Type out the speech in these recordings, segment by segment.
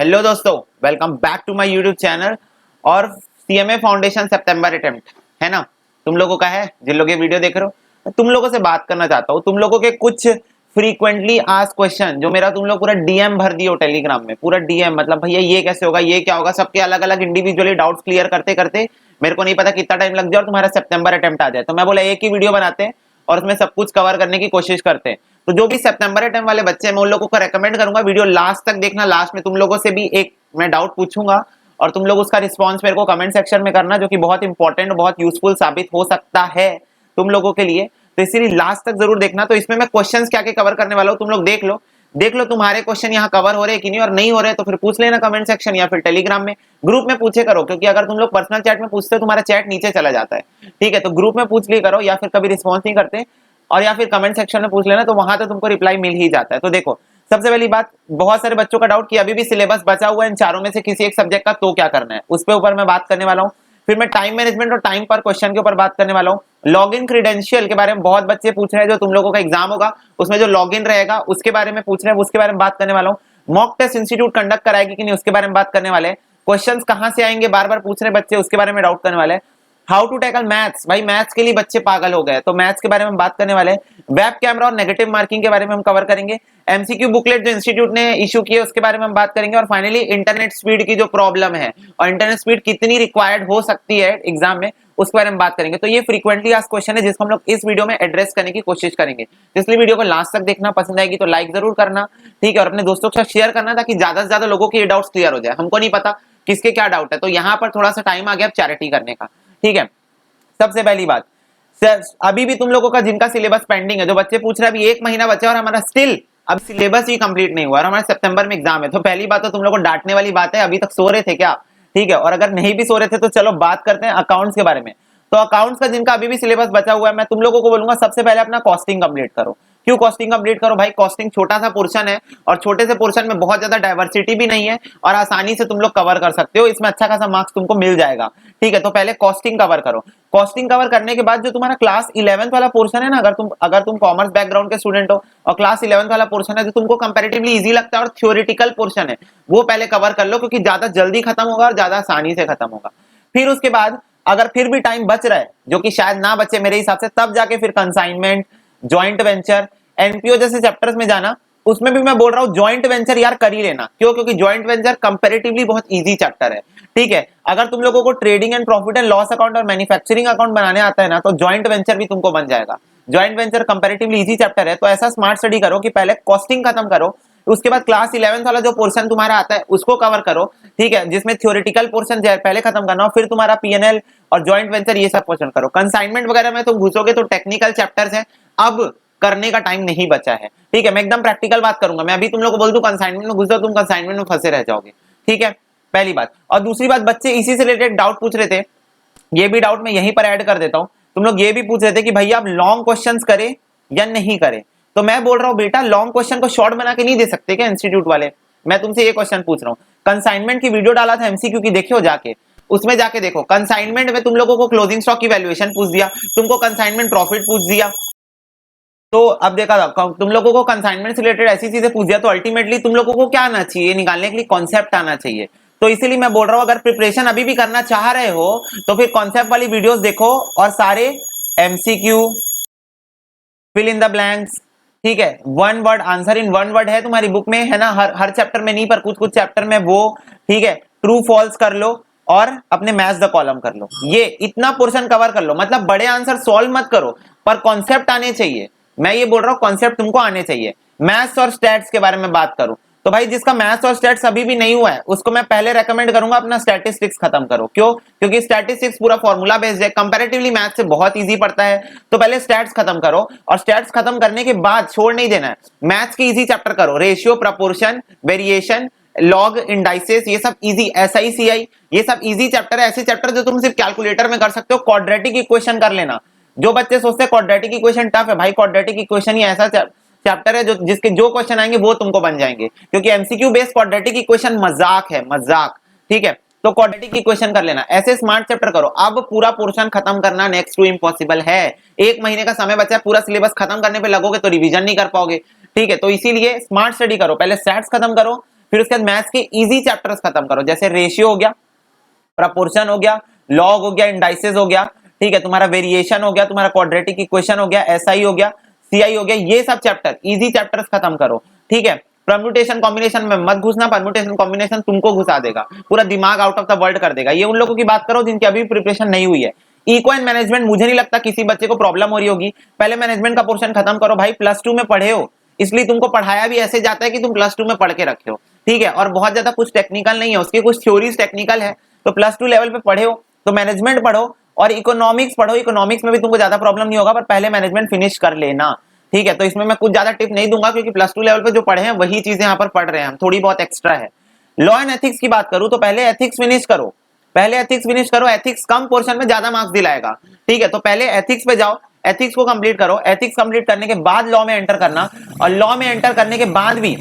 Hello दोस्तों, welcome back to my YouTube channel. और CMA foundation सितंबर अटेम्प्ट है ना, तुम लोगों का है। जिन लोग ये वीडियो देख रहे हो, मैं तुम लोगों से बात करना चाहता हूँ। तुम लोगों के कुछ फ्रीक्वेंटली आस्क्ड क्वेश्चन जो मेरा तुम लोग पूरा डीएम भर दियो टेलीग्राम में, पूरा डीएम मतलब भैया ये कैसे होगा, ये क्या होगा, सबके अलग अलग इंडिविजुअली डाउट्स क्लियर करते करते मेरे को नहीं पता कितना टाइम लग जाए और तुम्हारा सितंबर अटेम्प्ट आ जाए। तो मैं बोला एक ही वीडियो बनाते हैं और उसमें सब कुछ कवर करने की कोशिश करते हैं। तो जो भी सितंबर अटेम्प्ट वाले बच्चे हैं, मैं उन लोगों को रेकमेंड करूंगा वीडियो लास्ट तक देखना। लास्ट में तुम लोगों से भी एक मैं डाउट पूछूंगा और तुम लोग उसका रिस्पांस मेरे को कमेंट सेक्शन में करना, जो कि बहुत इंपॉर्टेंट, बहुत यूजफुल साबित हो सकता है तुम लोगों के लिए। तो इसीलिए लास्ट तक जरूर देखना। तो इसमें मैं क्वेश्चंस क्या क्या कवर करने वाला हूं, तुम लोग देख लो तुम्हारे क्वेश्चन यहाँ कवर हो रहे हैं कि नहीं, और नहीं हो रहे तो फिर पूछ लेना कमेंट सेक्शन या फिर टेलीग्राम में, ग्रुप में पूछे करो। क्योंकि अगर तुम लोग पर्सनल चैट में पूछते हो तुम्हारा चैट नीचे चला जाता है, ठीक है। तो ग्रुप में पूछ लिया करो, या फिर कभी रिस्पॉन्स नहीं करते और या फिर कमेंट सेक्शन में पूछ लेना, तो वहां तो तुमको रिप्लाई मिल ही जाता है। तो देखो, सबसे पहली बात, बहुत सारे बच्चों का डाउट कि अभी भी सिलेबस बचा हुआ है इन चारों में से किसी एक सब्जेक्ट का, तो क्या करना है, उस पे ऊपर मैं बात करने वाला हूँ। फिर मैं टाइम मैनेजमेंट और टाइम पर क्वेश्चन के ऊपर बात करने वाला हूँ। लॉगिन क्रेडेंशियल के बारे में बहुत बच्चे पूछ रहे हैं, जो तुम लोगों का एग्जाम होगा उसमें जो लॉगिन रहेगा उसके बारे में पूछ रहे हैं, उसके बारे में बात करने वाला हूँ। मॉक टेस्ट इंस्टीट्यूट कंडक्ट कराएगी कि नहीं, उसके बारे में बात करने वाले हैं। क्वेश्चंस कहां से आएंगे, बार बार पूछ रहे बच्चे, उसके बारे में डाउट करने वाले हैं। हाउ टू टैकल मैथ्स, भाई मैथ्स के लिए बच्चे पागल हो गए, तो मैथ्स के बारे में बात करने वाले हैं। वेब कैमरा और नेगेटिव मार्किंग के बारे में हम कवर करेंगे। एमसीक्यू बुकलेट जो इंस्टीट्यूट ने इशू किए उसके बारे में हम बात करेंगे। और फाइनली इंटरनेट स्पीड की जो प्रॉब्लम है और इंटरनेट स्पीड कितनी रिक्वायर्ड हो सकती है एग्जाम में, उसके बारे में बात करेंगे। तो ये फ्रीक्वेंटली आस्क्ड क्वेश्चन है जिसको हम लोग इस वीडियो में एड्रेस करने की कोशिश करेंगे। इसलिए वीडियो को लास्ट तक देखना, पसंद आएगी तो लाइक जरूर करना, ठीक है, और अपने दोस्तों के साथ शेयर करना ताकि ज्यादा से ज्यादा लोगों के ये डाउट्स क्लियर हो जाए। हमको नहीं पता किसके क्या डाउट है, तो यहाँ पर थोड़ा सा टाइम आ गया चैरिटी करने का, ठीक है। सबसे पहली बात, अभी भी तुम लोगों का जिनका सिलेबस पेंडिंग है, जो बच्चे पूछ रहे हैं अभी 1 महीना बचा और हमारा स्टिल अब सिलेबस ही कंप्लीट नहीं हुआ और हमारे सितंबर में एग्जाम है, तो पहली बात तो तुम लोगों को डांटने वाली बात है, अभी तक सो रहे थे क्या, ठीक है। और अगर नहीं भी सो रहे थे तो चलो बात करते हैं अकाउंट्स के बारे में। तो अकाउंट्स का जिनका अभी भी सिलेबस बचा हुआ है, मैं तुम लोगों को बोलूंगा सबसे पहले अपना कॉस्टिंग कंप्लीट करो। क्यों कॉस्टिंग कंप्लीट करो भाई, कॉस्टिंग छोटा सा पोर्शन है और छोटे से पोर्शन में बहुत ज्यादा डाइवर्सिटी भी नहीं है और आसानी से तुम लोग कवर कर सकते हो, इसमें अच्छा खासा मार्क्स तुमको मिल जाएगा, ठीक है। तो पहले कॉस्टिंग कवर करो। कॉस्टिंग कवर करने के बाद जो तुम्हारा क्लास 11th वाला पोर्शन है ना, अगर तुम कॉमर्स बैकग्राउंड के स्टूडेंट हो और क्लास 11th वाला पोर्शन है जो तुमको कंपैरेटिवली इजी लगता है और थ्योरेटिकल पोर्शन है, वो पहले कवर कर लो, क्योंकि ज्यादा जल्दी खत्म होगा और ज्यादा आसानी से खत्म होगा। फिर उसके बाद अगर फिर भी टाइम बच रहा है, जो कि शायद ना बचे मेरे हिसाब से, तब जाके फिर कंसाइनमेंट, जॉइंट वेंचर, एनपीओ जैसे चैप्टर्स में जाना। उसमें भी मैं बोल रहा हूं जॉइंट वेंचर यार कर ही लेना। क्यों? क्योंकि जॉइंट वेंचर कंपैरेटिवली बहुत इजी चैप्टर है, ठीक है। अगर तुम लोगों को trading and profit and loss account और मैन्युफैक्चरिंग अकाउंट बनाने आता है ना, तो जॉइंट वेंचर भी तुमको बन जाएगा। Joint venture comparatively easy chapter है, तो ऐसा स्मार्ट स्टडी करो कि पहले कॉस्टिंग खत्म करो, उसके बाद क्लास 11th वाला जो पोर्शन तुम्हारा आता है उसको कवर करो, ठीक है, जिसमें थ्योरेटिकल पोर्शन पहले खत्म करना, और फिर तुम्हारा पीएनएल और जॉइंट वेंचर ये सब क्वेश्चन करो। कंसाइनमेंट वगैरह में तुम घुसोगे तो टेक्निकल चैप्टर्स हैं, अब करने का टाइम नहीं बचा है, ठीक है। मैं एकदम प्रैक्टिकल बात करूंगा, मैं अभी तुम लोग को बोल दूं कंसाइनमेंट में घुस जाओ, तुम कंसाइनमेंट में फंसे रह जाओगे, ठीक है, पहली बात। और दूसरी बात, बच्चे इसी से रिलेटेड डाउट पूछ रहे थे, ये भी डाउट मैं यहीं पर ऐड कर देता हूं। तुम लोग ये भी पूछ रहे थे कि भैया आप लॉन्ग क्वेश्चंस करें या नहीं करें, तो मैं बोल रहा हूं बेटा लॉन्ग क्वेश्चन को शॉर्ट बना के नहीं दे सकते क्या इंस्टीट्यूट वाले। मैं तुमसे ये क्वेश्चन पूछ रहा हूं, कंसाइनमेंट की वीडियो डाला था एमसीक्यू की, देखियो जाके, उसमें जाके देखो। कंसाइनमेंट में तुम लोगों को क्लोजिंग स्टॉक की वैल्यूएशन पूछ दिया, तुमको कंसाइनमेंट प्रॉफिट पूछ दिया, तो अब देखा तुम लोगों को कंसाइनमेंट से रिलेटेड ऐसी चीजें पूछ दिया, तो अल्टीमेटली तुम लोगों को क्या आना चाहिए, निकालने के लिए कॉन्सेप्ट आना चाहिए। तो इसीलिए मैं बोल रहा हूं अगर प्रिपरेशन अभी भी करना चाह रहे हो तो फिर कॉन्सेप्ट वाली वीडियोस देखो और सारे MCQ, fill in the blanks, ठीक है, one word answer in one word है तुम्हारी बुक में, है ना, हर चैप्टर में नहीं पर कुछ कुछ चैप्टर में वो, ठीक है, ट्रू फॉल्स कर लो और अपने मैच द कॉलम कर लो, ये इतना पोर्शन कवर कर लो। मतलब बड़े आंसर सॉल्व मत करो पर कॉन्सेप्ट आने चाहिए, मैं ये बोल रहा हूं कॉन्सेप्ट तुमको आने चाहिए। मैथ्स और स्टैट्स के बारे में बात करूं तो भाई जिसका मैथ्स और स्टैट्स अभी भी नहीं हुआ है उसको मैं पहले रेकमेंड करूंगा अपना स्टैटिस्टिक्स खत्म करो। क्यों? क्योंकि स्टैटिस्टिक्स पूरा फॉर्मूला बेस्ड है, कंपैरेटिवली मैथ्स से बहुत इजी पड़ता है, तो पहले स्टैट्स खत्म करो और स्टैट्स खत्म करने के बाद छोड़ नहीं देना है, मैथ्स के इजी चैप्टर करो, ratio, proportion, variation, log, indices, ये सब इजी, एसआई, सीआई, ये सब इजी चैप्टर है, ऐसे चैप्टर जो तुम सिर्फ कैलकुलेटर में कर सकते हो। क्वाड्रेटिक इक्वेशन कर लेना, जो बच्चे सोचते हैं क्वाड्रेटिक इक्वेशन टफ है, भाई क्वाड्रेटिक इक्वेशन ही ऐसा चैप्टर है जो जिसके जो क्वेश्चन आएंगे वो तुमको बन जाएंगे, क्योंकि एमसीक्यू बेस्ड क्वाड्रेटिक इक्वेशन मजाक है, मजाक, ठीक है। तो क्वाड्रेटिक इक्वेशन कर लेना, ऐसे स्मार्ट चैप्टर करो। अब पूरा पोर्शन खत्म करना नेक्स्ट टू इम्पॉसिबल है, 1 महीने का समय बचा है, पूरा सिलेबस खत्म करने पे लगोगे तो रिवीजन नहीं कर पाओगे, ठीक है। तो इसीलिए स्मार्ट स्टडी करो, पहले स्टैट्स खत्म करो, फिर उसके बाद मैथ्स के इजी चैप्टर्स खत्म करो, जैसे रेशियो हो गया, प्रपोर्शन हो गया, लॉग हो गया, इंडाइसेस हो गया, ठीक है, तुम्हारा वेरिएशन हो गया, तुम्हारा क्वाड्रेटिक इक्वेशन हो गया, एसआई हो गया, सीआई हो गया, ये सब चैप्टर इजी चैप्टर्स खत्म करो, ठीक है। परम्यूटेशन कॉम्बिनेशन में मत घुसना, परम्यूटेशन कॉम्बिनेशन तुमको घुसा देगा, पूरा दिमाग आउट ऑफ द वर्ल्ड कर देगा। ये उन लोगों की बात करो जिनकी अभी प्रिपरेशन नहीं हुई है। इको एंड मैनेजमेंट मुझे नहीं लगता किसी बच्चे को प्रॉब्लम हो रही होगी। पहले मैनेजमेंट का पोर्शन खत्म करो भाई, +2 में पढ़े हो, इसलिए तुमको पढ़ाया भी ऐसे जाता है कि तुम +2 में पढ़ के रखे हो, ठीक है। और बहुत ज्यादा कुछ टेक्निकल नहीं है, उसकी कुछ थ्योरीज टेक्निकल है, तो +2 लेवल पे पढ़े हो तो मैनेजमेंट पढ़ो और इकोनॉमिक्स पढ़ो। इकोनॉमिक्स में भी तुमको ज्यादा प्रॉब्लम नहीं होगा, पर पहले मैनेजमेंट फिनिश कर लेना, ठीक है। तो इसमें मैं कुछ ज्यादा टिप नहीं दूंगा क्योंकि +2 लेवल पे जो पढ़े हैं वही चीजें यहाँ पर पढ़ रहे हैं हम, थोड़ी बहुत एक्स्ट्रा है। लॉ एंड एथिक्स की बात करूं तो पहले एथिक्स फिनिश करो, पहले एथिक्स फिनिश करो, एथिक्स कम पोर्शन में ज्यादा मार्क्स दिलाएगा, ठीक है। तो पहले एथिक्स पे जाओ, एथिक्स को कंप्लीट करो, एथिक्स कंप्लीट करने के बाद लॉ में एंटर करना, और लॉ में एंटर करने के बाद भी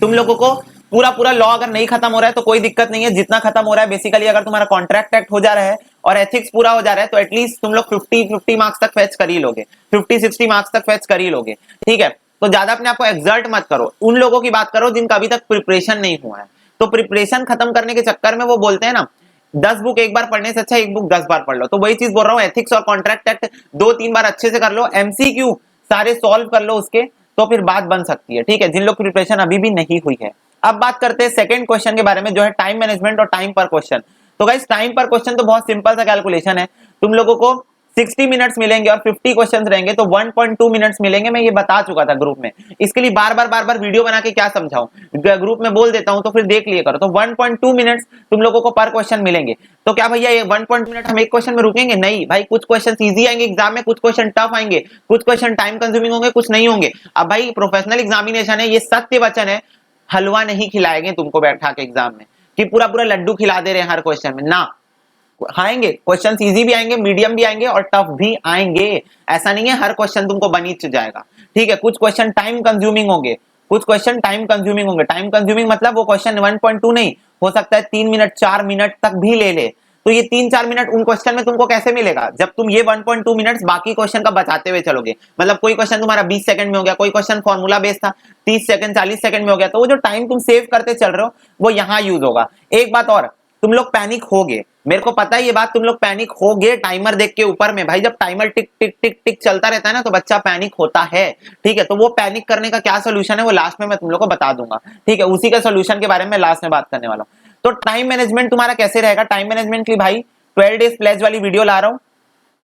तुम लोगों को पूरा लॉ अगर नहीं खत्म हो रहा है तो कोई दिक्कत नहीं है, जितना खत्म हो रहा है बेसिकली अगर तुम्हारा कॉन्ट्रैक्ट एक्ट हो जा रहा है और एथिक्स पूरा हो जा रहा है तो एटलीस्ट तुम लोग 50 मार्क्स तक फेच कर ही लोगे, 50-60 मार्क्स तक फेच कर ही लोगे, ठीक है। तो ज्यादा अपने आप को एक्सर्ट मत करो, उन लोगों की बात करो जिनका अभी तक प्रिपरेशन नहीं हुआ है। तो प्रिपरेशन खत्म करने के चक्कर में वो बोलते हैं ना 10 बुक एक बार पढ़ने से अच्छा एक बुक 10 बार पढ़ लो, तो वही चीज बोल रहा हूँ, एथिक्स और कॉन्ट्रैक्ट एक्ट 2-3 बार अच्छे से कर लो, एमसीक्यू सारे सॉल्व कर लो उसके, तो फिर बात बन सकती है, ठीक है, जिन लोग प्रिपरेशन अभी भी नहीं हुई है। अब बात करते हैं सेकंड क्वेश्चन के बारे में, जो है टाइम मैनेजमेंट और टाइम पर क्वेश्चन। तो गाइस टाइम पर क्वेश्चन तो बहुत सिंपल सा कैलकुलेशन है, तुम लोगों को 60 मिनट्स मिलेंगे और 50 क्वेश्चंस रहेंगे तो 1.2 मिनट्स मिलेंगे। मैं ये बता चुका था ग्रुप में, इसके लिए बार बार वीडियो बना के क्या समझाऊं, ग्रुप में बोल देता हूं तो फिर देख लिया करो। तो 1.2 मिनट्स तुम लोगों को पर क्वेश्चन मिलेंगे। तो क्या भैया ये 1.2 मिनट हम एक क्वेश्चन में रुकेंगे? नहीं भाई, कुछ क्वेश्चन इजी आएंगे एग्जाम में, कुछ क्वेश्चन टफ आएंगे, कुछ क्वेश्चन टाइम कंज्यूमिंग होंगे, कुछ नहीं होंगे। अब भाई प्रोफेशनल एग्जामिनेशन है, ये सत्य वचन है, हलवा नहीं खिलाएंगे तुमको बैठा के एग्जाम में कि पूरा लड्डू खिला दे रहे हैं हर क्वेश्चन में ना। आएंगे क्वेश्चंस, इजी भी आएंगे, मीडियम भी आएंगे और टफ भी आएंगे, ऐसा नहीं है हर क्वेश्चन तुमको बनी जाएगा, ठीक है। कुछ क्वेश्चन टाइम कंज्यूमिंग होंगे, कुछ क्वेश्चन टाइम कंज्यूमिंग होंगे। टाइम कंज्यूमिंग मतलब वो क्वेश्चन 1.2 नहीं हो सकता है 3 मिनट 4 मिनट तक भी ले ले, तो ये 3-4 मिनट उन क्वेश्चन में तुमको कैसे मिलेगा जब तुम ये 1.2 मिनट्स बाकी क्वेश्चन का बचाते हुए चलोगे। मतलब कोई क्वेश्चन तुम्हारा 20 सेकंड में हो गया, कोई क्वेश्चन फॉर्मूला बेस्ड था 30 सेकंड 40 सेकंड में हो गया, तो वो जो टाइम तुम सेव करते चल रहे हो वो यहाँ यूज होगा। एक बात और, तुम लोग पैनिक होगे, मेरे को पता है ये बात, तुम लोग पैनिक होगे टाइमर देख के ऊपर में। भाई जब टाइमर टिक टिक टिक टिक चलता रहता है ना तो बच्चा पैनिक होता है, ठीक है। तो वो पैनिक करने का क्या सोल्यूशन है वो लास्ट में मैं तुम लोग को बता दूंगा, ठीक है। उसी का सोल्यूशन के बारे में लास्ट में बात करने वाला हूं। तो टाइम मैनेजमेंट तुम्हारा कैसे रहेगा? टाइम मैनेजमेंट के लिए भाई 12 डेज प्लेज वाली वीडियो ला रहा हूं,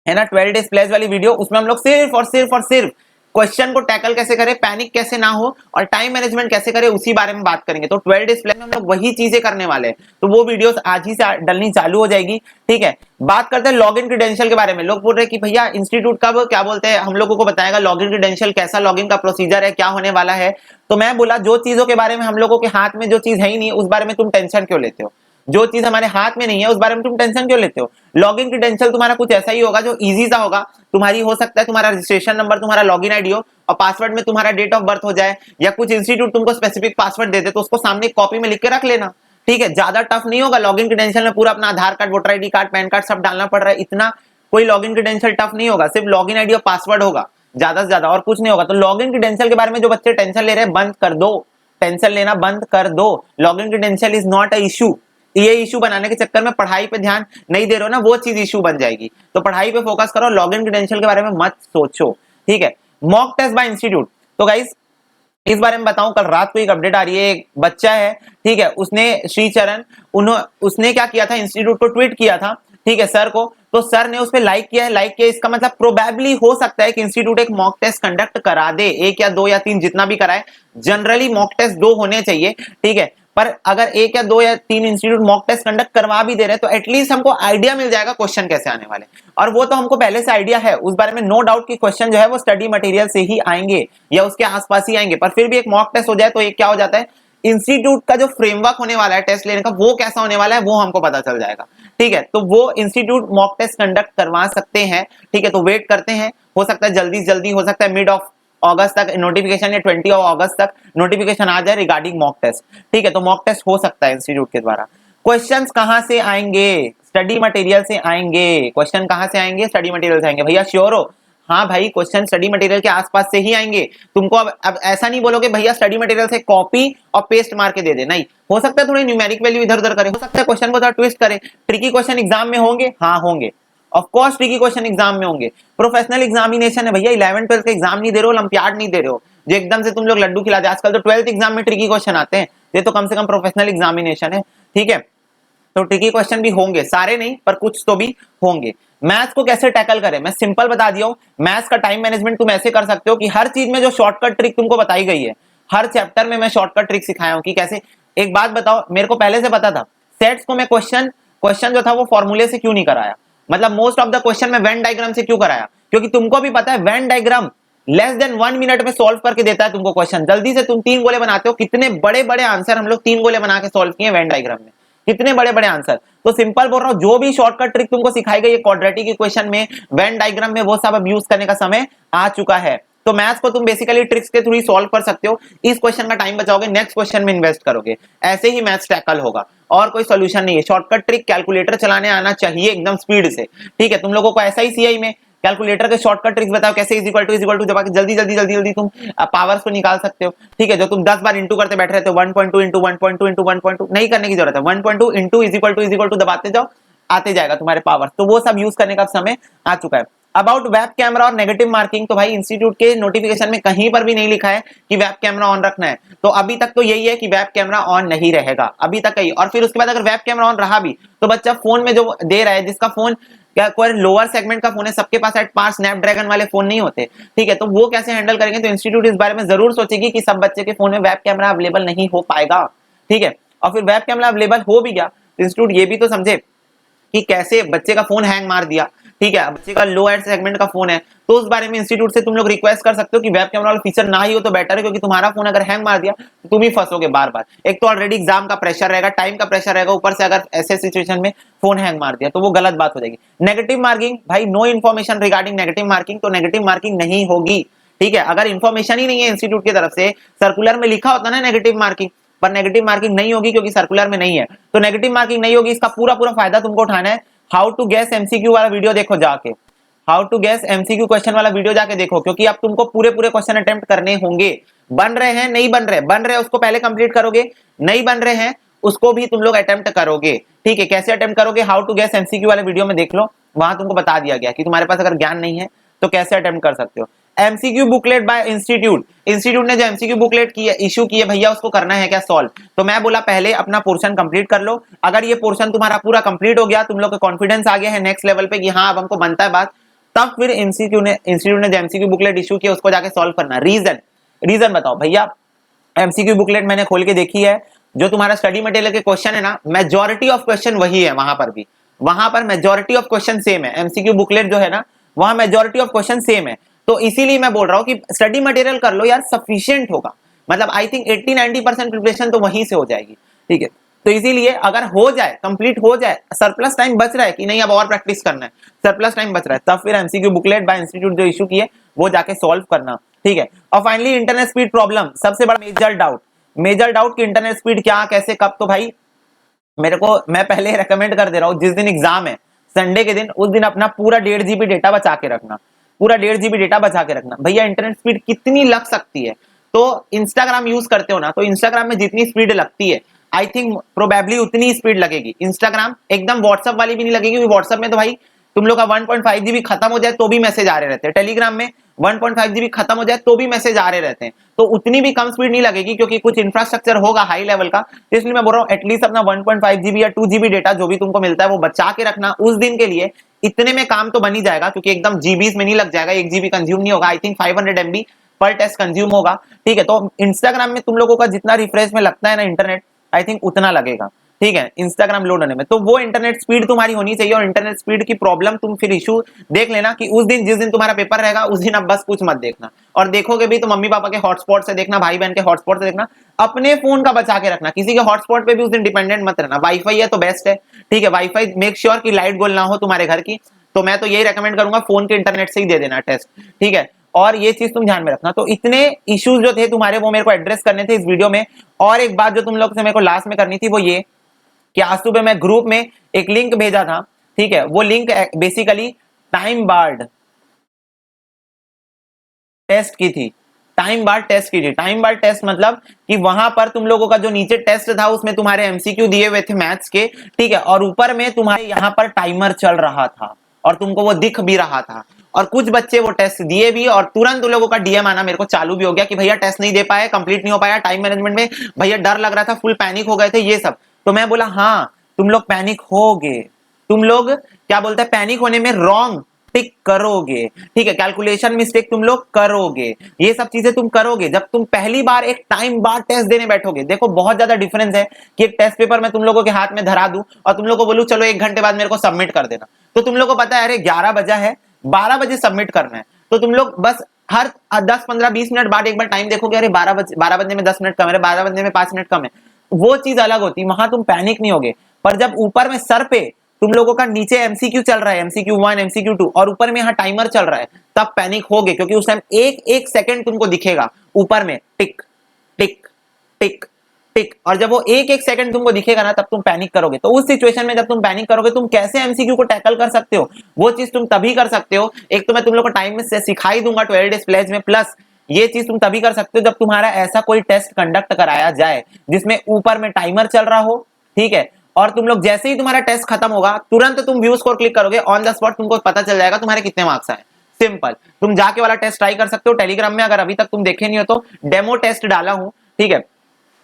है ना, 12 डेज प्लेज वाली वीडियो, उसमें हम लोग सिर्फ क्वेश्चन को टैकल कैसे करें, पैनिक कैसे ना हो और टाइम मैनेजमेंट कैसे करें उसी बारे में बात करेंगे। तो 12 डेज प्लान में हम लोग वही चीजें करने वाले हैं, तो वो वीडियोस आज ही से डलनी चालू हो जाएगी, ठीक है। बात करते हैं लॉगिन क्रेडेंशियल के बारे में। लोग बोल रहे हैं कि भैया इंस्टीट्यूट कब क्या बोलते हैं हम लोगों को बताएगा लॉगिन क्रेडेंशियल, कैसा लॉगिन का प्रोसीजर है, क्या होने वाला है। तो मैं बोला जो चीजों के बारे में हम लोगों के हाथ में जो चीज है ही नहीं उस बारे में तुम टेंशन क्यों लेते हो, जो चीज हमारे हाथ में नहीं है उस बारे में तुम टेंशन क्यों लेते हो। लॉगिन क्रेडेंशियल तुम्हारा कुछ ऐसा ही होगा जो इजी सा होगा, तुम्हारी हो सकता है तुम्हारा रजिस्ट्रेशन नंबर, तुम्हारा लॉगिन आईडी हो और पासवर्ड में तुम्हारा डेट ऑफ बर्थ हो जाए, या कुछ इंस्टीट्यूट तुमको स्पेसिफिक पासवर्ड दे दे तो उसको सामने कॉपी में लिख के रख लेना, ठीक है। ज्यादा टफ नहीं होगा। लॉगिन क्रेडेंशियल में पूरा अपना Aadhaar card, voter ID card, PAN card सब डालना पड़ रहा है, इतना कोई लॉगिन क्रेडेंशियल टफ नहीं होगा, सिर्फ लॉगिन आईडी और पासवर्ड होगा, ज्यादा से ज्यादा और कुछ नहीं होगा। तो लॉगिन क्रेडेंशियल के बारे में जो बच्चे टेंशन ले रहे हैं बंद कर दो, टेंशन लेना बंद कर दो। Login credential is not a issue. ये इशू बनाने के चक्कर में पढ़ाई पे ध्यान नहीं दे रहे हो ना, वो चीज इशू बन जाएगी। तो पढ़ाई पे फोकस करो, लॉगिन क्रेडेंशियल के बारे में मत सोचो, ठीक है। मॉक टेस्ट बाय इंस्टीट्यूट, तो गाइस इस बारे में बताऊं, कल रात को एक अपडेट आ रही है, एक बच्चा है, ठीक है, उसने श्रीचरण उसने क्या किया था, इंस्टीट्यूट को ट्वीट किया था, ठीक है, सर को, तो सर ने उस पर लाइक किया है। लाइक किया इसका मतलब प्रोबेबली हो सकता है कि इंस्टीट्यूट एक मॉक टेस्ट कंडक्ट करा दे, 1 या 2 या 3 जितना भी कराए। जनरली मॉक टेस्ट 2 होने चाहिए, ठीक है, पर अगर 1 या 2 या 3 इंस्टीट्यूट मॉक टेस्ट कंडक्ट करवा भी दे रहे हैं तो एटलीस्ट हमको आइडिया मिल जाएगा क्वेश्चन कैसे आने वाले, और वो तो हमको पहले से आइडिया है उस बारे में, नो डाउट कि क्वेश्चन जो है वो स्टडी मटेरियल से ही आएंगे या उसके आसपास ही आएंगे। पर फिर भी एक मॉक टेस्ट हो जाए तो एक क्या हो जाता है, इंस्टीट्यूट का जो फ्रेमवर्क होने वाला है टेस्ट लेने का वो कैसा होने वाला है वो हमको पता चल जाएगा, ठीक है। तो वो इंस्टीट्यूट मॉक टेस्ट कंडक्ट करवा सकते हैं, ठीक है। तो वेट करते हैं, हो सकता है जल्दी जल्दी, हो सकता है मिड ऑफ अगस्त तक नोटिफिकेशन या 20 अगस्त तक नोटिफिकेशन आ जाए रिगार्डिंग मॉक टेस्ट, ठीक है। तो मॉक टेस्ट हो सकता है इंस्टीट्यूट के द्वारा। क्वेश्चंस कहां से आएंगे? स्टडी मटेरियल से आएंगे। क्वेश्चन कहां से आएंगे? स्टडी मटेरियल से आएंगे। भैया श्योर हो? हाँ भाई, क्वेश्चन स्टडी मटेरियल के आसपास से ही आएंगे। तुमको अब ऐसा नहीं बोलोगे भैया स्टडी मटेरियल से कॉपी और पेस्ट मार के दे दे, नहीं। हो सकता है थोड़ी न्यूमेरिक वैल्यू इधर उधर करे, हो सकता है क्वेश्चन को थोड़ा ट्विस्ट करे। ट्रिकी क्वेश्चन एग्जाम में होंगे, हाँ होंगे, of course tricky question exam में होंगे। प्रोफेशनल एग्जामिनेशन है भैया, 11 12 का एग्जाम नहीं दे रहे हो, ओलंपियाड नहीं दे रहे हो जो एकदम से तुम लोग लड्डू खिला दे। आजकल तो 12th एग्जाम में ट्रिकी क्वेश्चन आते हैं, ये तो कम से कम प्रोफेशनल एग्जामिनेशन है, ठीक है। तो ट्रिकी क्वेश्चन भी होंगे, सारे नहीं पर कुछ तो भी होंगे। मैथ्स को कैसे टैकल करें, मैं सिंपल बता दिया हूं। मैथ्स का टाइम मैनेजमेंट तुम ऐसे कर सकते हो कि हर चीज में जो शॉर्टकट ट्रिक तुमको बताई गई है, हर चैप्टर में मैं शॉर्टकट ट्रिक सिखाया हूं कि कैसे। एक बात बताओ, मेरे को पहले से पता था सेट्स को मैं क्वेश्चन जो था वो फॉर्मूले से क्यों नहीं कराया, मतलब मोस्ट ऑफ द क्वेश्चन में वेन डायग्राम से क्यों कराया, क्योंकि तुमको भी पता है Venn diagram less than 1 minute में सॉल्व करके देता है तुमको क्वेश्चन। जल्दी से तुम 3 गोले बनाते हो, कितने बड़े बड़े आंसर हम लोग 3 गोले बना के सॉल्व किए वेन डायग्राम में, कितने बड़े बड़े आंसर। तो सिंपल बोल रहा हूं, जो भी शॉर्टकट ट्रिक तुमको सिखाई गई है क्वाड्रेटिक इक्वेशन में, वेन डायग्राम में, वो सब अब यूज करने का समय आ चुका है। तो मैथ्स को तुम बेसिकली ट्रिक्स के थ्रू ही सॉल्व कर सकते हो। इस क्वेश्चन का टाइम बचाओगे, नेक्स्ट क्वेश्चन में इन्वेस्ट करोगे, ऐसे ही मैथ्स टैकल होगा, और कोई सोल्यूशन नहीं है। शॉर्टकट ट्रिक कैलकुलेटर चलाने आना चाहिए एकदम स्पीड से, ठीक है। तुम लोगों को ऐसा ही सीआई में कैलकुलेटर के शॉर्टकट ट्रिक्स बताओ कैसे इज इक्वल टू जब जल्दी जल्दी जल्दी जल्दी तुम पावर्स को निकाल सकते हो, ठीक है। जो तुम 10 बार इंटू करते बैठ रहे थे 1.2 इंटू 1.2 इंटू 1.2 नहीं करने की जरूरत है, 1.2 इंटू इज इक्वल टू दबाते जाओ, आते जाएगा तुम्हारे पावर्स। तो वो सब यूज करने का समय आ चुका है। अबाउट वेब कैमरा और नेगेटिव मार्किंग, तो भाई इंस्टीट्यूट के नोटिफिकेशन में कहीं पर भी नहीं लिखा है कि वेब कैमरा ऑन रखना है। तो अभी तक तो यही है कि वेब कैमरा ऑन नहीं रहेगा, अभी तक यही। और फिर उसके बाद अगर वेब कैमरा ऑन रहा भी तो बच्चा फोन में जो दे रहा है, जिसका फोन क्या कोई लोअर सेगमेंट का फोन है, सबके पास एट 5 स्नैपड्रैगन वाले फोन नहीं होते, ठीक है। तो वो कैसे हैंडल करेंगे, तो इंस्टीट्यूट इस बारे में जरूर सोचेगी कि सब बच्चे के फोन में वेब कैमरा अवेलेबल नहीं हो पाएगा, ठीक है। और फिर वेब कैमरा अवेलेबल हो भी गया तो इंस्टीट्यूट ये भी तो समझे कि कैसे बच्चे का फोन हैंग मार दिया, ठीक है, बच्चे का लो एंड सेगमेंट का फोन है, तो उस बारे में इंस्टीट्यूट से तुम लोग रिक्वेस्ट कर सकते हो कि वेब कैमरा वाला फीचर ना ही हो तो बेटर है, क्योंकि तुम्हारा फोन अगर हैंग मार दिया तो तुम ही फंसोगे बार बार। एक तो ऑलरेडी एग्जाम का प्रेशर रहेगा, टाइम का प्रेशर रहेगा, ऊपर से अगर ऐसे सिचुएशन में फोन हैंग मार दिया तो वो गलत बात हो जाएगी। नेगेटिव मार्किंग, भाई no information regarding negative marking, तो नेगेटिव मार्किंग नहीं होगी, ठीक है। अगर इन्फॉर्मेशन ही नहीं है इंस्टीट्यूट की तरफ से, सर्कुलर में लिखा होता ना नेगेटिव मार्किंग, पर नेगेटिव मार्किंग नहीं होगी क्योंकि सर्कुलर में नहीं है, तो नेगेटिव मार्किंग नहीं होगी। इसका पूरा पूरा फायदा तुमको उठाना है। हाउ टू गैस एमसीक्यू वाला वीडियो देखो जाके, how to guess MCQ question वाला वीडियो जाके देखो, क्योंकि अब तुमको पूरे पूरे क्वेश्चन अटेम्प्ट करने होंगे। बन रहे हैं, नहीं बन रहे, बन रहे उसको पहले कंप्लीट करोगे, नहीं बन रहे हैं उसको भी तुम लोग अटेम्प्ट करोगे, ठीक है। कैसे अटेम्प्ट करोगे, हाउ टू गैस एमसीक्यू वाले वीडियो में देख लो, वहां तुमको बता दिया गया कि तुम्हारे पास अगर ज्ञान नहीं है तो कैसे अटेम्प्ट कर सकते हो। MCQ booklet bye institute, institute ने जो एमसीक्यू बुकलेट की इशू की है भैया, उसको करना है क्या सॉल्व। तो मैं बोला पहले अपना पोर्शन कंप्लीट कर लो। अगर ये पोर्शन तुम्हारा पूरा कंप्लीट हो गया, तुम लोग का कॉन्फिडेंस आ गया है नेक्स्ट लेवल पे कि हाँ अब हमको बनता है बात, तब फिर इंस्टीट्यूट ने जो एमसीक्यू बुकलेट इशू किया उसको जाके सॉल्व करना। रीजन बताओ भैया, एमसीक्यू बुकलेट मैंने खोल के देखी है, जो तुम्हारा स्टडी मटेरियल के क्वेश्चन है ना, मेजॉरिटी ऑफ क्वेश्चन वही है, वहां पर भी, वहां पर मेजॉरिटी ऑफ क्वेश्चन सेम है। एमसीक्यू बुकलेट जो है ना, वहां मेजॉरिटी ऑफ क्वेश्चन सेम है। तो इसीलिए मैं बोल रहा हूं कि स्टडी मटेरियल कर लो यार, सफिशिएंट होगा। मतलब आई थिंक 80-90% प्रिपरेशन तो वहीं से हो जाएगी, ठीक है। तो इसीलिए अगर हो जाए, कंप्लीट हो जाए, सरप्लस टाइम बच रहा है कि नहीं अब और प्रैक्टिस करना है, सरप्लस टाइम बच रहा है, तब फिर एमसीक्यू बुकलेट बाय इंस्टीट्यूट जो इशू किए वो जाके सॉल्व करना, ठीक है। और फाइनली इंटरनेट स्पीड प्रॉब्लम, सबसे बड़ा मेजर डाउट कि इंटरनेट स्पीड क्या, कैसे, कब। तो भाई मेरे को, मैं पहले रेकमेंड कर दे रहा हूं, जिस दिन एग्जाम है संडे के दिन, उस दिन अपना पूरा 1.5 GB डेटा बचा के रखना, पूरा 1.5 GB डेटा बचा के रखना। भैया इंटरनेट स्पीड कितनी लग सकती है, तो इंस्टाग्राम यूज करते हो ना, तो इंस्टाग्राम में जितनी स्पीड लगती है आई थिंक प्रोबेबली उतनी स्पीड लगेगी इंस्टाग्राम, एकदम व्हाट्सएप वाली भी नहीं लगेगी। व्हाट्सएप में तो भाई तुम लोग का 1.5 GB खत्म हो जाए तो भी मैसेज आ रहे रहते हैं, टेलीग्राम में 1.5 GB खत्म हो जाए तो भी मैसेज आ रहे रहते हैं, तो उतनी भी कम स्पीड नहीं लगेगी क्योंकि कुछ इंफ्रास्ट्रक्चर होगा हाई लेवल का। इसलिए मैं बोल रहा हूँ एटलीस्ट अपना 1.5 GB या 2 GB डेटा जो भी तुमको मिलता है वो बचा के रखना उस दिन के लिए। इतने में काम तो बन ही जाएगा, क्योंकि एकदम जीबीज में नहीं लग जाएगा, 1 GB कंज्यूम नहीं होगा, आई थिंक 500 MB पर टेस्ट कंज्यूम होगा, ठीक है। तो इंस्टाग्राम में तुम लोगों का जितना रिफ्रेश में लगता है ना इंटरनेट, आई थिंक उतना लगेगा, ठीक है, इंस्टाग्राम लोड होने में। तो वो इंटरनेट स्पीड तुम्हारी होनी चाहिए, और इंटरनेट स्पीड की प्रॉब्लम तुम फिर इशू देख लेना कि उस दिन, जिस दिन तुम्हारा पेपर रहेगा उस दिन अब बस कुछ मत देखना, और देखोगे भी तो मम्मी पापा के हॉटस्पॉट से देखना, भाई बहन के हॉटस्पॉट से देखना, अपने फोन का बचा के रखना, किसी के हॉटस्पॉट पे भी उस दिन डिपेंडेंट मत रहना। वाईफाई है तो बेस्ट है, ठीक है, वाईफाई मेक श्योर कि लाइट गोल ना हो तुम्हारे घर की, तो मैं तो यही रेकमेंड करूंगा फोन के इंटरनेट से ही दे देना टेस्ट, ठीक है। और ये चीज तुम ध्यान में रखना। तो इतने इश्यूज जो थे तुम्हारे वो मेरे को एड्रेस करने थे इस वीडियो में। और एक बात जो तुम लोग से मेरे को लास्ट में करनी थी वो ये कि आज सुबह मैं ग्रुप में एक लिंक भेजा था, ठीक है, वो link basically time bound test की थी, टाइम बार टेस्ट की थी। टाइम बार टेस्ट मतलब कि वहां पर तुम लोगों का जो नीचे टेस्ट था उसमें तुम्हारे एमसीक्यू दिए हुए थे मैथ्स के, ठीक है, और ऊपर में तुम्हारे यहाँ पर टाइमर चल रहा था और तुमको वो दिख भी रहा था। और कुछ बच्चे वो टेस्ट दिए भी और तुरंत उन लोगों का डीएम आना मेरे को चालू भी हो गया कि भैया टेस्ट नहीं दे पाए, कंप्लीट नहीं हो पाया, टाइम मैनेजमेंट में भैया डर लग रहा था, फुल पैनिक हो गए थे, ये सब। तो मैं बोला हाँ तुम लोग पैनिक होगे, तुम लोग क्या बोलते हैं पैनिक होने में रॉन्ग टिक करोगे, ठीक है, कैलकुलेशन मिस्टेक तुम लोग करोगे, ये सब चीजें तुम करोगे जब तुम पहली बार एक टाइम बार टेस्ट देने बैठोगे। देखो बहुत ज्यादा डिफरेंस है कि एक टेस्ट पेपर मैं तुम लोगों के हाथ में धरा दूं और तुम लोगों को बोलूं चलो 1 घंटे बाद मेरे को सबमिट कर देना, तो तुम लोगों को पता है अरे 11 बजा है, 12 बजे सबमिट करना है, तो तुम लोग बस हर 10 15 20 मिनट बाद एक बार टाइम देखोगे, अरे 12 बजने में 10 मिनट कम है, 12 बजने में 5 मिनट कम है, वो चीज अलग होती है, वहां तुम पैनिक नहीं होगे। पर जब ऊपर में सर पे तुम लोगों का नीचे एमसीक्यू चल रहा है, एमसीक्यू 1 एमसीक्यू 2 और ऊपर में यहाँ टाइमर चल रहा है, तब पैनिक होगे, क्योंकि उस टाइम एक एक सेकंड तुमको दिखेगा ऊपर में टिक टिक टिक टिक, और जब वो एक एक सेकंड तुमको दिखेगा ना तब तुम पैनिक करोगे। तो उस सिचुएशन में जब तुम पैनिक करोगे तुम कैसे एमसीक्यू को टैकल कर सकते हो, वो चीज तुम तभी कर सकते हो, एक तो मैं तुम लोग को टाइम में से सिखाई दूंगा 12 डेज प्लेज में, प्लस ये चीज तुम तभी कर सकते हो जब तुम्हारा ऐसा कोई टेस्ट कंडक्ट कराया जाए जिसमें ऊपर में टाइमर चल रहा हो, ठीक है, और तुम लोग जैसे ही तुम्हारा टेस्ट खत्म होगा तुरंत तुम व्यू स्कोर क्लिक करोगे, ऑन द स्पॉट तुमको पता चल जाएगा तुम्हारे कितने मार्क्स आए। सिंपल, तुम जाके वाला टेस्ट ट्राई कर सकते हो टेलीग्राम में, अगर अभी तक तुम देखे नहीं हो तो डेमो टेस्ट डाला हूं, ठीक है,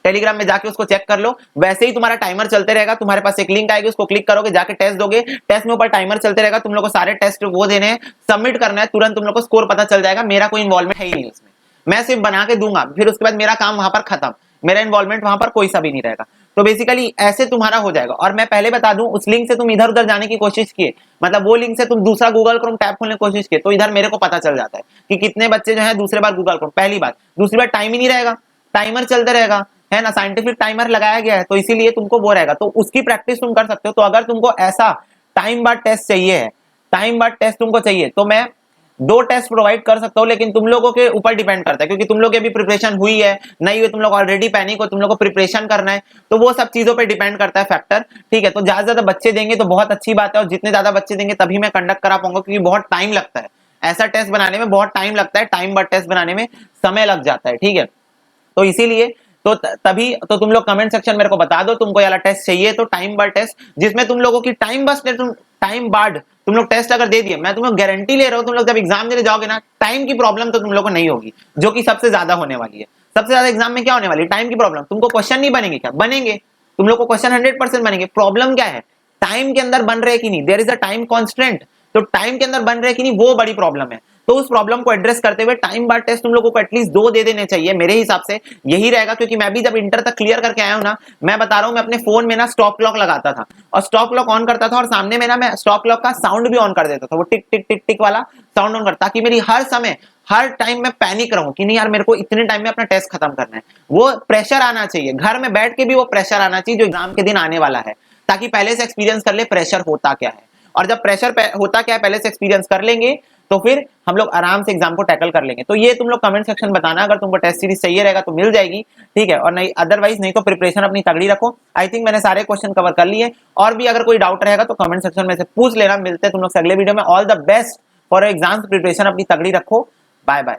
टेलीग्राम में जाके उसको चेक कर लो, वैसे ही तुम्हारा टाइमर चलते रहेगा, तुम्हारे पास एक लिंक आएगी उसको क्लिक करोगे, जाके टेस्ट दोगे, टेस्ट में ऊपर टाइमर चलते रहेगा, तुम लोग को सारे टेस्ट वो देने हैं, सबमिट करना है, तुरंत तुम लोग को स्कोर पता चल जाएगा। मेरा कोई इन्वॉल्वमेंट है ही नहीं उसमें, मैं सिर्फ बना के दूंगा, फिर उसके बाद मेरा काम वहां पर खत्म, मेरा इन्वॉल्वमेंट वहां पर कोई सा भी नहीं रहेगा। तो बेसिकली ऐसे तुम्हारा हो जाएगा। और मैं पहले बता दूं उस लिंक से तुम इधर उधर जाने की कोशिश किए, मतलब वो लिंक से तुम दूसरा गूगल क्रोम टैब खोलने की कोशिश किए, तो इधर मेरे को पता चल जाता है कि कितने बच्चे जो है दूसरे बार गूगल क्रोम, पहली बात, दूसरी बार टाइम ही नहीं रहेगा, टाइमर चलते रहेगा, है ना, साइंटिफिक टाइमर लगाया गया है, तो इसीलिए तुमको वो रहेगा, तो उसकी प्रैक्टिस तुम कर सकते हो। तो अगर तुमको ऐसा टाइम बार टेस्ट चाहिए है, टाइम बार टेस्ट तुमको चाहिए, तो मैं 2 टेस्ट प्रोवाइड कर सकता हूं, लेकिन तुम लोगों के ऊपर डिपेंड करता है, क्योंकि तुम लोग की भी प्रिपरेशन हुई है नहीं हुई, तुम लोग ऑलरेडी पैनिक हो, तुम लोग को प्रिपरेशन करना है, तो वो सब चीजों पे डिपेंड करता है फैक्टर, ठीक है। तो ज्यादा ज्यादा बच्चे देंगे तो बहुत अच्छी बात है, और जितने ज्यादा बच्चे देंगे तभी मैं कंडक्ट करा पाऊंगा, क्योंकि बहुत टाइम लगता है, ऐसा टेस्ट बनाने में बहुत टाइम लगता है, टाइम बार टेस्ट बनाने में समय लग जाता है, ठीक है। तो इसीलिए तो तभी तो तुम लोग कमेंट सेक्शन मेरे को बता दो तुमको वाला टेस्ट चाहिए, तो टाइम बार टेस्ट जिसमें तुम लोगों की टाइम बस टाइम बार्ड तुम लोग टेस्ट अगर दे दिए, मैं तुम लोग गारंटी ले रहा हूं, तुम लोग जब एग्जाम देने जाओगे ना टाइम की प्रॉब्लम तो तुम लोग को नहीं होगी, जो कि सबसे ज्यादा होने वाली है। सबसे ज्यादा एग्जाम में क्या होने वाली है, टाइम की प्रॉब्लम। तुमको क्वेश्चन नहीं बनेंगे क्या, बनेंगे, तुम लोग को क्वेश्चन 100% बनेंगे, प्रॉब्लम क्या है, टाइम के अंदर बन रहे कि नहीं, there is a time constant, तो टाइम के अंदर बन रहे कि नहीं वो बड़ी प्रॉब्लम है। तो उस प्रॉब्लम को एड्रेस करते हुए टाइम बार टेस्ट तुम लोगों को एटलीस्ट 2 दे देने चाहिए, मेरे हिसाब से यही रहेगा, क्योंकि मैं भी जब इंटर तक क्लियर करके आया हूं ना, मैं बता रहा हूं मैं अपने फोन में ना स्टॉप क्लॉक लगाता था और स्टॉप क्लॉक ऑन करता था, और सामने में ना मैं स्टॉप क्लॉक का साउंड भी ऑन कर देता था, वो टिक टिक टिक टिक वाला साउंड ऑन करता, ताकि मेरी हर समय हर टाइम में पैनिक रहूं कि नहीं यार मेरे को इतने टाइम में अपना टेस्ट खत्म करना है, वो प्रेशर आना चाहिए, घर में बैठ के भी वो प्रेशर आना चाहिए जो एग्जाम के दिन आने वाला है, ताकि पहले से एक्सपीरियंस कर ले प्रेशर होता क्या है, और जब प्रेशर होता क्या है पहले से एक्सपीरियंस कर लेंगे तो फिर हम लोग आराम से एग्जाम को टैकल कर लेंगे। तो ये तुम लोग कमेंट सेक्शन बताना, अगर तुमको टेस्ट सीरीज चाहिए रहेगा तो मिल जाएगी, ठीक है, और नहीं अदरवाइज नहीं तो प्रिपरेशन अपनी तगड़ी रखो। आई थिंक मैंने सारे क्वेश्चन कवर कर लिए, और भी अगर कोई डाउट रहेगा तो कमेंट सेक्शन में से पूछ लेना। मिलते हैं तुम लोग से अगले वीडियो में। All the best for exams preparation, अपनी तगड़ी रखो, बाय बाय।